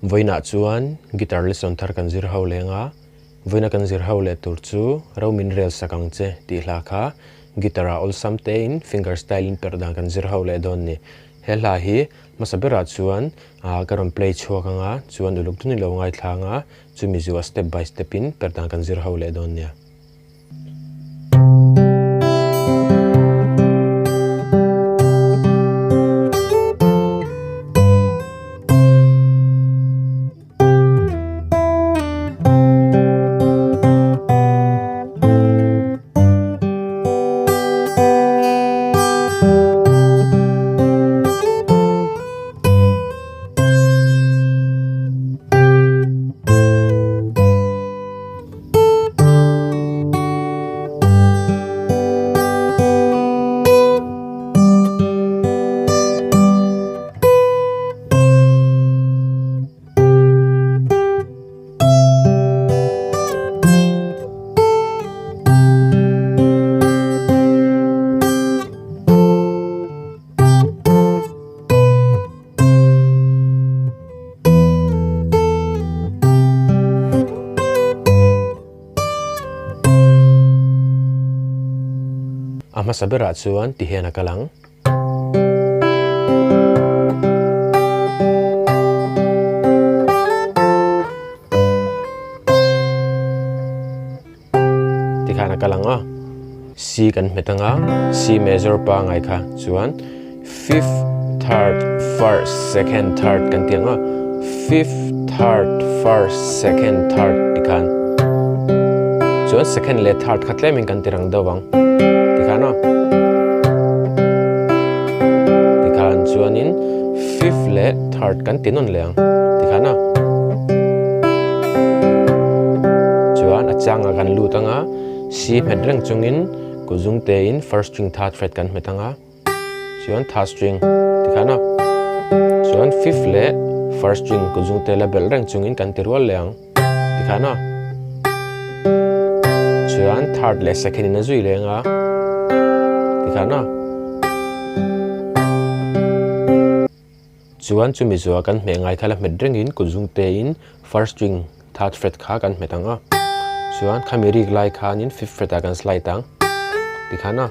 Voina chuan guitar lesson thar kan zir ho lenga voina kan zir ho le tur chu ro min rel sakang che ti hla kha guitar all something fingerstyle in perda kan zir ho le don ni hela hi masabera chuan karon play chuakanga chuan uluk tuni lo ngai thlanga chu MIZO step by step in perda kan zir ho le don nia masabera chuan ti hena kalang ti khana kalang C kan metanga C major pa ngai kha chuan fifth third first second third kan tianga fifth third first second third ti khan chuan second le third khatle min kan tirang dawang Tikano Tikan chuanin fifth le third kan tinon leang Tikano chuan achanga kan lutanga C medreng chungin kuzung te in first string third fret kan metanga chuan third string Tikano chuan fifth le first string kuzung te la bel reng chungin kan tirwal leang Tikano chuan third le second in azui lenga Tikana chuan chu MIZO kan me ngai khala medreng in kuzung te in first string third fret kha kan metanga chuan khamiri lai khan in fifth fret kan slide tang Tikana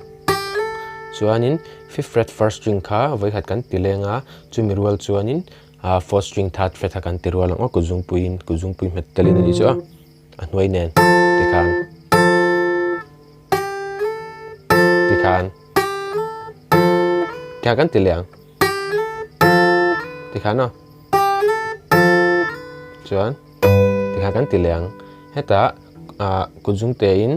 chuan in fifth fret first string kha voi khat kan tilenga chu mirwal chuan in fourth string third fret kan tirwal ang kuzung pui met telin ni chu anwai nen Tikan kya kan tileang Tikano chuan tikha kan tileang heta kuzung te in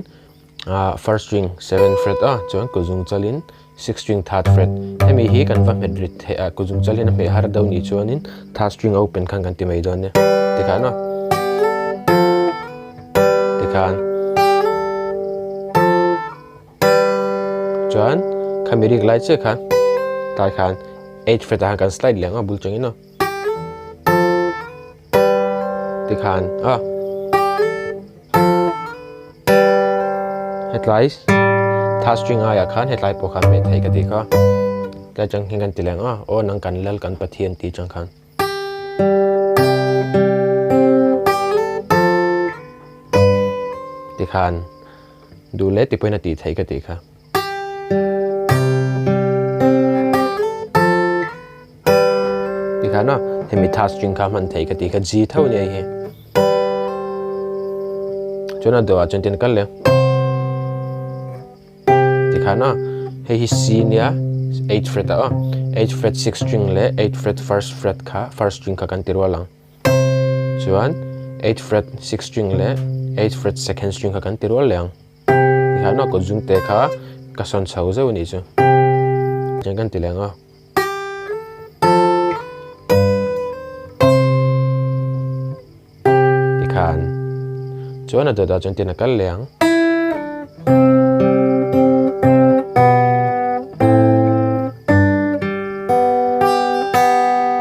first string 7 fret chuan kuzung chalin 6 string third fret hemi hi kan va medrit kuzung chalin me har dau ni chuanin third string open kan ti mai don ne Tikano Tikan chuan khamiri lai che khan tai khan 8 fret kan slide leng bul changin ti khan headlai third string ya khan headlai po khan me thai ka ti kha ka chang hin kan ti leng o nang kan lal kan pathian ti chang khan ti khan du le ti poina ti thai ka ti kha Tikano hemi third string kha man thei ka ti ka G thau nei hi chona do a chen tin kal le Tikano hi C nia 8 fret 8 fret 6 string le 8 fret first string kha kan tirwalang chuan 8 fret 6 string le 8 fret second string kha kan tirwal leang Tikano ko jung te kha ka son chau zo ni chu chen kan tilenga chuan a da chen tin a kal leang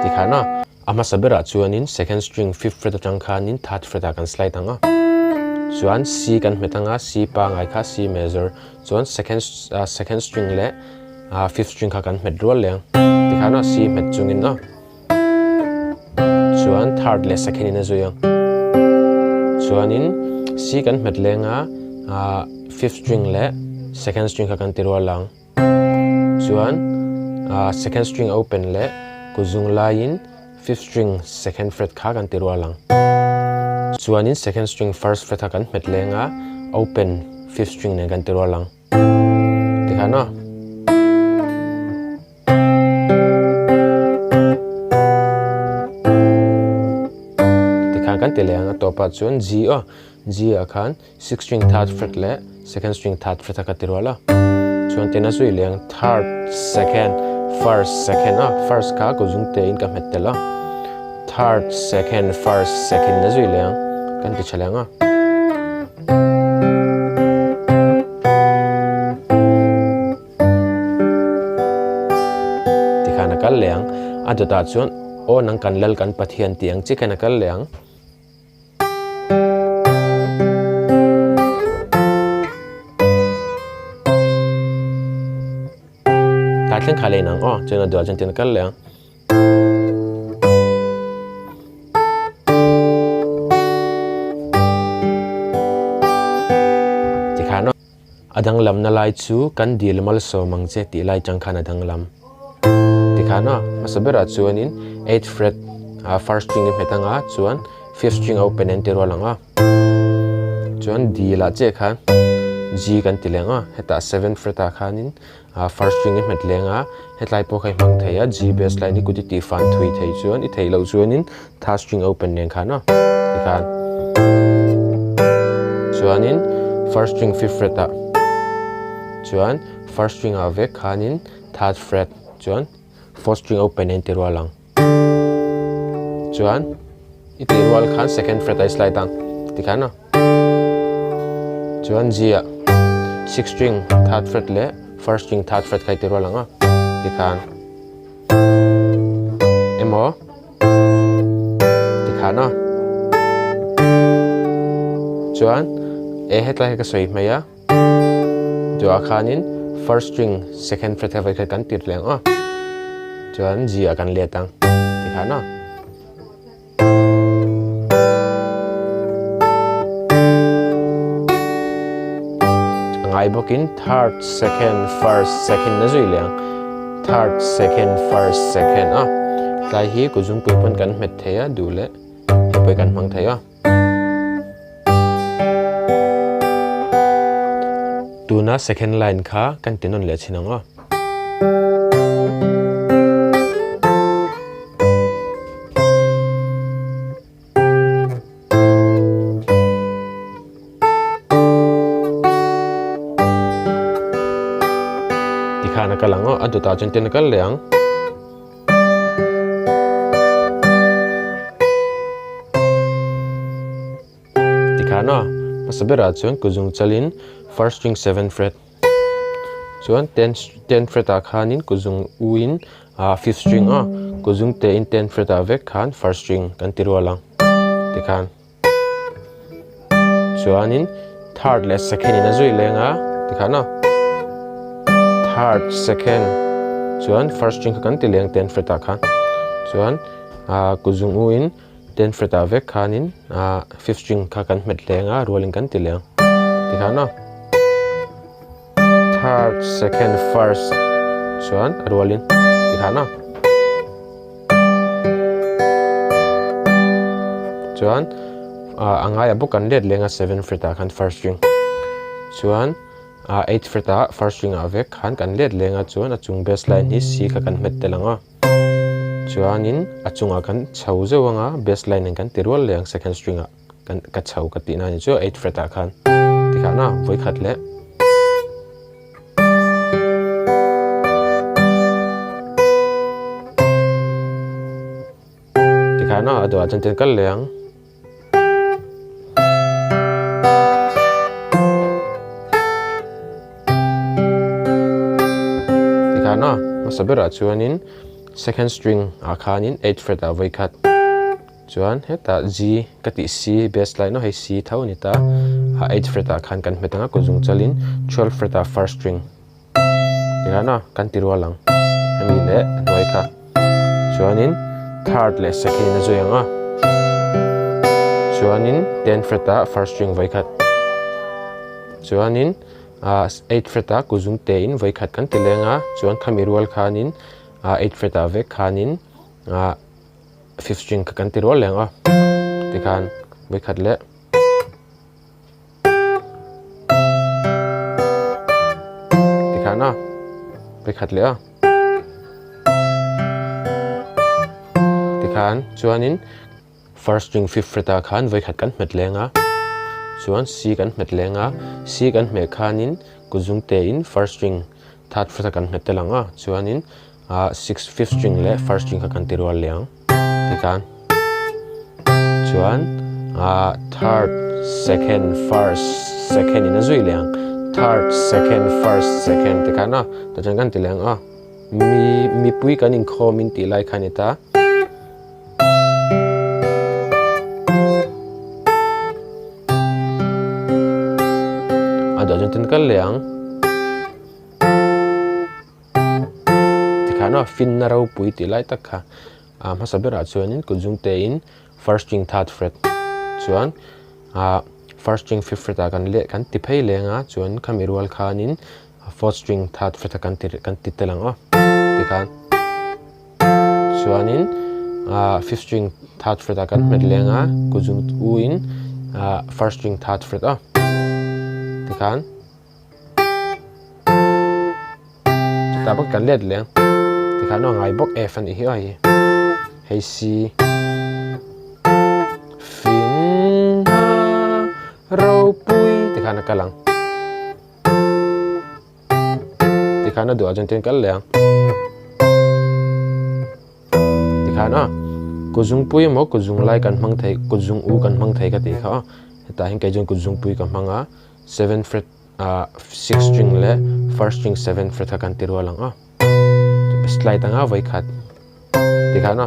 Tikhana ama sabera chuanin second string fifth fret atang khanin third fret kan slide anga chuan C kan metanga C pa ngai kha C major chuan second string le fifth string kha kan met rol leng Tikhana C met chungin chuan third le second in a zoyang chuan in C kan met lenga fifth string le second string kha kan tirwa lang chuan second string open le kuzung lain fifth string second fret kha kan tirwa lang chuan in second string first fret kan met lenga open fifth string ne kan tirwa lang tikhana kan tileanga topa chuan G akhan sixth string third fret le second string third fret ka tirwala chuan tena sui leng third second first second first ka ko jung te in ka metela third second first second na sui leng kan ti chalanga tikhana kal leng adota chuan o nang kan lal kan pathian tiang chi kana kal leng Tatling kali nang chuna dua jan tin kal leng tikhano adang lam na lai chu kan dil mal so mangche ti lai chang khan adang lam tikhano masabera chuan in 8th fret first string in metanga chuan 5th string open and tirwa langa chuan D la che khan G kan tilenga heta 7th fret a khanin first string in met lenga hetlai po khai mang theya G bass line ni kuti ti fan thui thei chuan I thei lo chuan in third string open nen khana tikhan chuan in first string 5th fret a chuan first string a ve khanin third fret chuan fourth string open and tirwa lang chuan I tirwal khan second fret a slide tang tikhana chuan G a 6th string third fret le first string third fret kai tirwa langa tikhan emo tikhana chuan e hetlai ka soi maya jo akhanin first string second fret vai kan tir leng chuan G a kan le tang tikhana ngai bokin third second first second na zui leng third second first second lai hi ku jung pui pon kan met theya dule he poi kan mang theya tuna second line kha kan tenon le chinanga tikhana kalango adota chen ten kal leang tikhana masabera chuan kuzung chalin first string 7th fret chuan 10th fret a khanin kuzung uin 5th string kuzung te in 10th fret a vek khan first string kan tirwa lang tikhan chuanin third le second in a zui lenga tikhana third second chuan first string kan ti leng 10th fret a khan chuan kuzung uin 10th fret a vek khanin 5th string kha kan met lenga rolling kan ti leng tikhana third second first chuan rolling tikhana chuan angai abu kan let lenga 7th fret a khan first string chuan 8th fret a first string a vek khan kan let lenga chuan achung bass line hi C kha kan met telanga chuan in achunga kan chho zewanga bass line kan tirwal leng second string a kan ka chho ka ti na ni chu 8th fret a khan tikhana voi khat le tikhana ado ajan ten kal leng tikhana masabera chuanin second string a khanin 8th fret a voi khat chuan heta G kati C bass line no hei C tho ni ta 8th fret a khan kan metanga ko jung chalin 12th fret a first string tikhana kan tirwa lang hemi le noi kha chuanin third le second na zoyanga chuanin 10 freta first string voi khat chuanin 8 freta kuzung te in voi khat kan telenga chuan khamirual khanin 8 freta ve khanin 5th string kan tirol lenga tikhan voi khat le tikhana voi khat le tikhan chuanin first string 5th freta khan voi khat kan met lenga chuan C kan met lenga C kan me khanin kuzung te in first string 3rd freta kan met telanga chuanin 5th string le first string kan tirol leng tikhan chuan 3rd 2nd 1st 2nd in azui leng 3rd 2nd 1st 2nd tikhana ta chang kan tileng mi pui kan in khom in ti lai khanita ado tin kal leang tikhana fin na ro pui ti lai tak kha ma sabera chuanin kuzung te in first string 3rd fret chuan first string 5th fret kan le kan ti phei lenga chuan khamirual khanin 4th string 3rd fret kan ti telang tikhan chuanin 5th string 3rd fret kan met lenga kuzung u in first string 3rd fret tikhan ta bak kan let leng tikhan ngai bok F an hi ai hey C fin ro pui tikhan kalang tikhan do ajan ten kal leng tikhan kuzung pui mo kuzung lai kan mang thai kuzung u kan mang thai ka ti kha ta hin kai jong kuzung pui ka manga 7th fret 6th string le first string 7th fret kan tirwa lang slide anga voi khat tikhana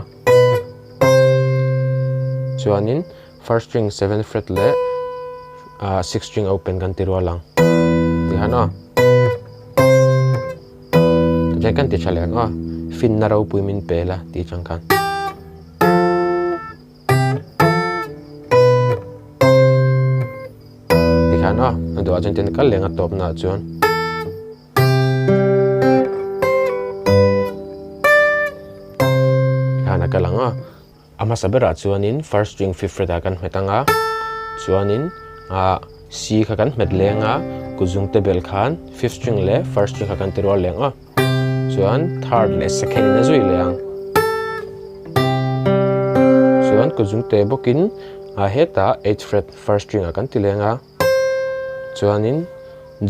chuanin first string 7th fret le 6th string open kan tirwa lang tikhana je kan ti chale fin na ro pui min pela ti chang khan tikhana ado ajan ten kal lenga top na chuan kana kalanga ama sabera chuanin first string 5th fret kan metanga chuanin C kha kan met lenga kuzung te bel khan 5th string le first string kha kan tirol lenga chuan 3rd le 2nd na zui leng chuan kuzung te bokin heta 8th fret first string kan ti lenga chuanin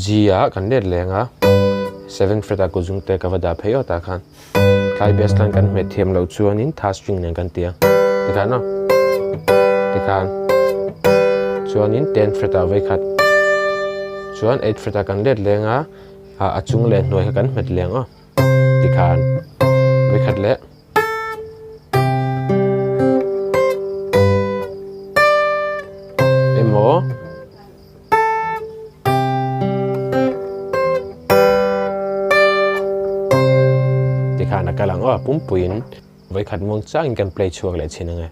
G kan let lenga 7th fret kuzung te ka wada pheyo ta khan kai baseline kan me thiam lo chuanin 3rd string nen kan tia tikhan tikhan chuanin 10th fret voi khat chuan 8th fret kan let lenga achung le hnoi kan met leng tikhan voi khat le emo tikhana kalang pumpuin voi khat mong chang in kan play chuak le chinanga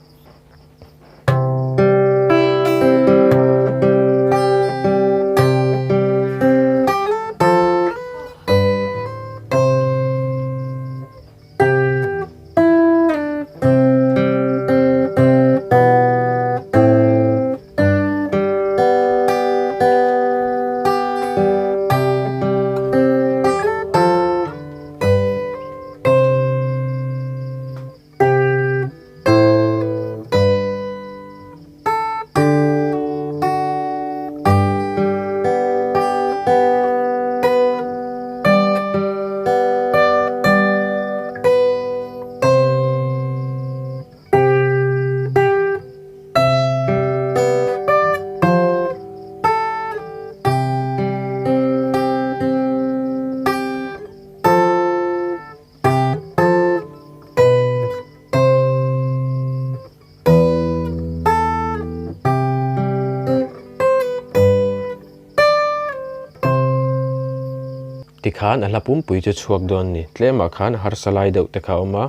tikhan ala pumpui chu chuak don ni tlema khan har salai deuh te kha oma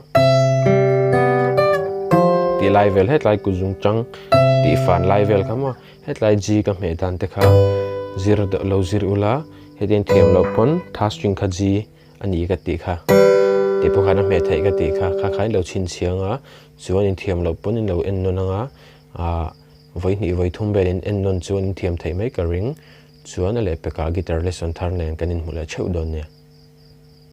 ti level hetlai ku zung chang ti fan level kama hetlai G ka me dan te kha zir lo zir ula hedin thiam lo pon tha string kha G ani ka ti kha ti po khana me thai ka ti kha kha khai lo chin chianga chuan in thiam lo pon in lo en non anga voi ni voi thum belin en non chuan in thiam thai mai ka ring chuan ale peka guitar lesson thar nen kanin hmula cheu don ne